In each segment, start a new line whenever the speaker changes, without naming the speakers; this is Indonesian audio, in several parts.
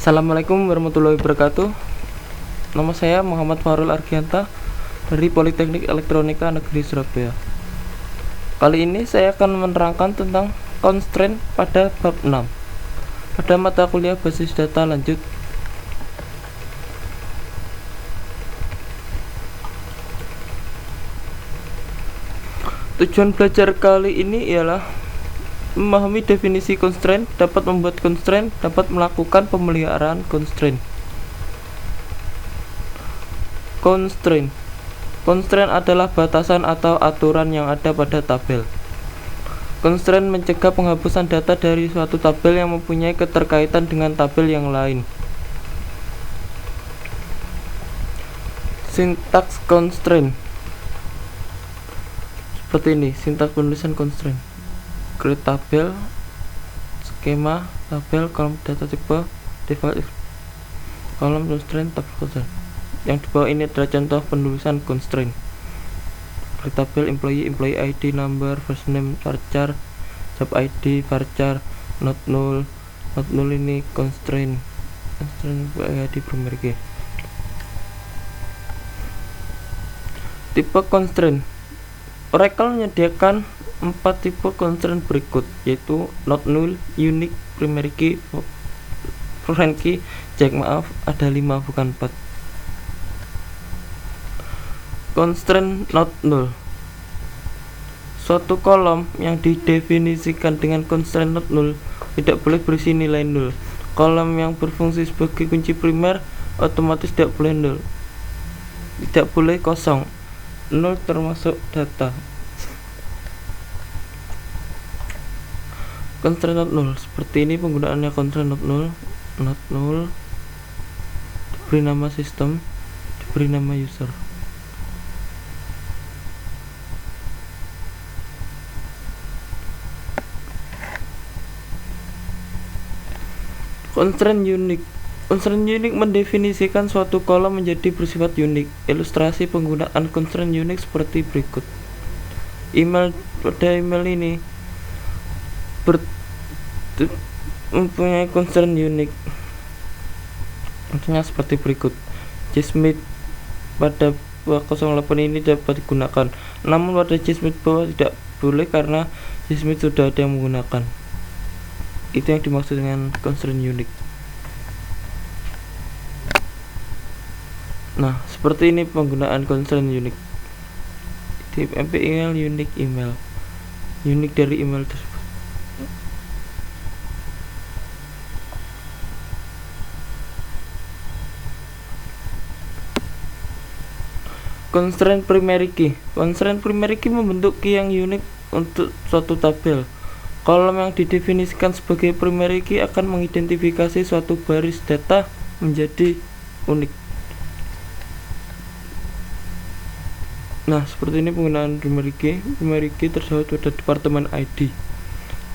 Assalamualaikum warahmatullahi wabarakatuh. Nama saya Muhammad Farul Argianta dari Politeknik Elektronika Negeri Surabaya. Kali ini saya akan menerangkan tentang constraint pada bab 6 pada mata kuliah basis data lanjut. Tujuan belajar kali ini ialah memahami definisi constraint, dapat membuat constraint, dapat melakukan pemeliharaan constraint. Constraint adalah batasan atau aturan yang ada pada tabel. Constraint mencegah penghapusan data dari suatu tabel yang mempunyai keterkaitan dengan tabel yang lain. Sintaks constraint seperti ini, sintaks penulisan constraint: create tabel, skema tabel, kolom data tipe, default kolom constraint, tabel constraint. Yang di bawah ini adalah contoh penulisan constraint: create tabel, employee ID, number, first name, varchar, job ID, varchar, not null ini constraint ID primary key. Tipe constraint. Oracle menyediakan 4 tipe constraint berikut, yaitu not null, unique, primary key, foreign key, ada 5 bukan 4. Constraint not null. Suatu kolom yang didefinisikan dengan constraint not null tidak boleh berisi nilai nol. Kolom yang berfungsi sebagai kunci primer otomatis tidak boleh nol. Tidak boleh kosong. Nol termasuk data. Constraint not null. Seperti ini penggunaannya constraint not null. Not null diberi nama sistem, diberi nama user. Constraint unique. Constraint unique mendefinisikan suatu kolom menjadi bersifat unik. Ilustrasi penggunaan constraint unique seperti berikut. Pada email ini mempunyai constraint unique. Contohnya seperti berikut. Jsmith pada 08 ini dapat digunakan, namun pada Jsmith bawah tidak boleh karena Jsmith sudah ada yang menggunakan. Itu yang dimaksud dengan constraint unique. Nah, seperti ini penggunaan constraint unique. Tip email, unique email, unik dari email tersebut. Constraint primary key. Constraint primary key membentuk key yang unik untuk suatu tabel. Kolom yang didefinisikan sebagai primary key akan mengidentifikasi suatu baris data menjadi unik. Nah, seperti ini penggunaan primary key. Primary key terdapat pada departemen ID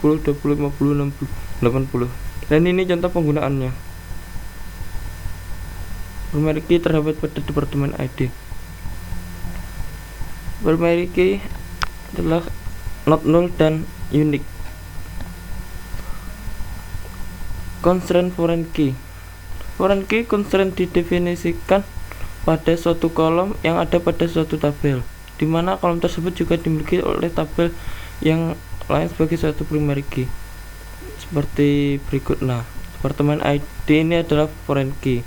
10, 20, 50, 60, 80. Dan ini contoh penggunaannya. Primary key terdapat pada departemen ID. Primary key adalah not null dan unique. Constraint foreign key. Foreign key constraint didefinisikan pada suatu kolom yang ada pada suatu tabel, di mana kolom tersebut juga dimiliki oleh tabel yang lain sebagai suatu primary key. Seperti berikut. Nah, departemen ID ini adalah foreign key.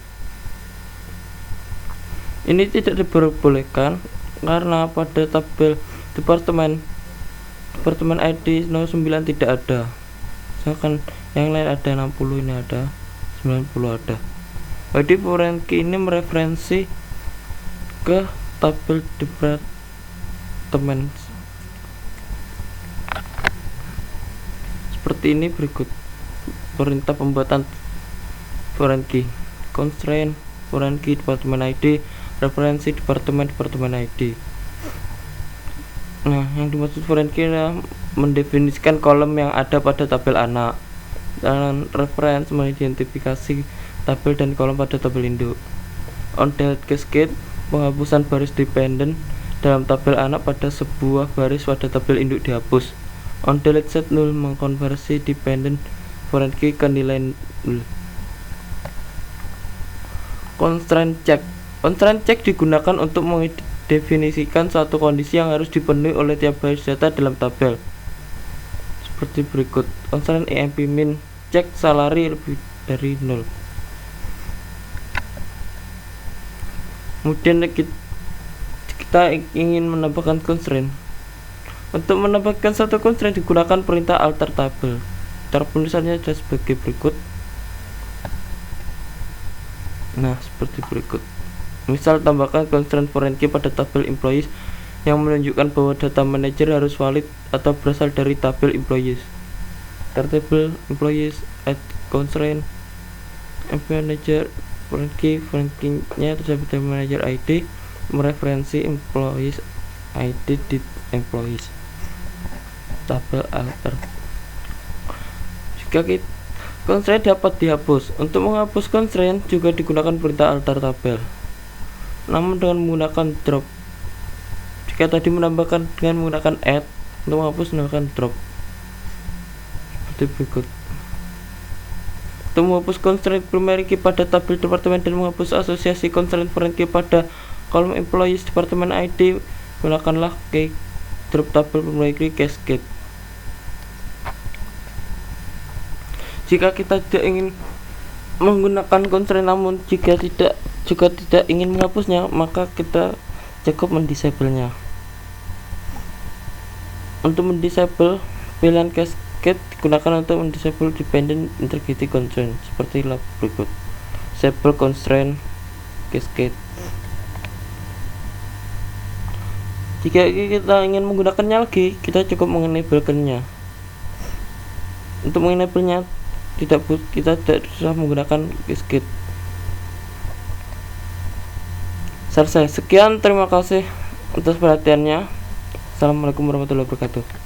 Ini tidak diperbolehkan karena pada tabel departemen ID 09 tidak ada. Misalkan yang lain ada 60, ini ada 90 ada. Jadi foreign key ini mereferensi ke tabel departemen. Seperti ini berikut perintah pembuatan foreign key. Constraint foreign key departemen ID, referensi departemen ID. Nah, yang dimaksud foreign key adalah mendefinisikan kolom yang ada pada tabel anak, dan referensi mengidentifikasi tabel dan kolom pada tabel induk. On delete cascade, penghapusan baris dependent dalam tabel anak pada sebuah baris pada tabel induk dihapus. On delete set null, mengkonversi dependent foreign key ke nilai null. Constraint check. Constraint check digunakan untuk mendefinisikan suatu kondisi yang harus dipenuhi oleh tiap baris data dalam tabel. Seperti berikut. Constraint EMP min, cek salary lebih dari 0. Kemudian kita ingin menambahkan constraint. Untuk menambahkan satu constraint digunakan perintah alter tabel. Cara penulisannya adalah sebagai berikut. Nah, seperti berikut. Misal, tambahkan constraint foreign key pada tabel employees yang menunjukkan bahwa data manager harus valid atau berasal dari tabel employees. Table employees add constraint manager foreign key-nya terdapat dari manager ID mereferensi employees ID di employees. Tabel alter. Jika constraint dapat dihapus, untuk menghapus constraint juga digunakan perintah alter tabel, namun dengan menggunakan drop. Jika tadi menambahkan dengan menggunakan add, untuk menghapus menggunakan drop. Seperti berikut. Untuk menghapus constraint primary key pada tabel departemen dan menghapus asosiasi constraint foreign key pada kolom employees departemen ID, gunakanlah key drop tabel primary key cascade. Jika kita tidak ingin menggunakan constraint namun jika tidak ingin menghapusnya, maka kita cukup mendisable-nya. Untuk mendisable, pilihan cascade digunakan untuk mendisable dependent integrity constraint seperti berikut. Disable constraint cascade. Jika kita ingin menggunakannya lagi, kita cukup mengenablekannya. Untuk mengenabelnya kita tidak usah menggunakan cascade. Selesai. Sekian, terima kasih atas perhatiannya. Assalamualaikum warahmatullahi wabarakatuh.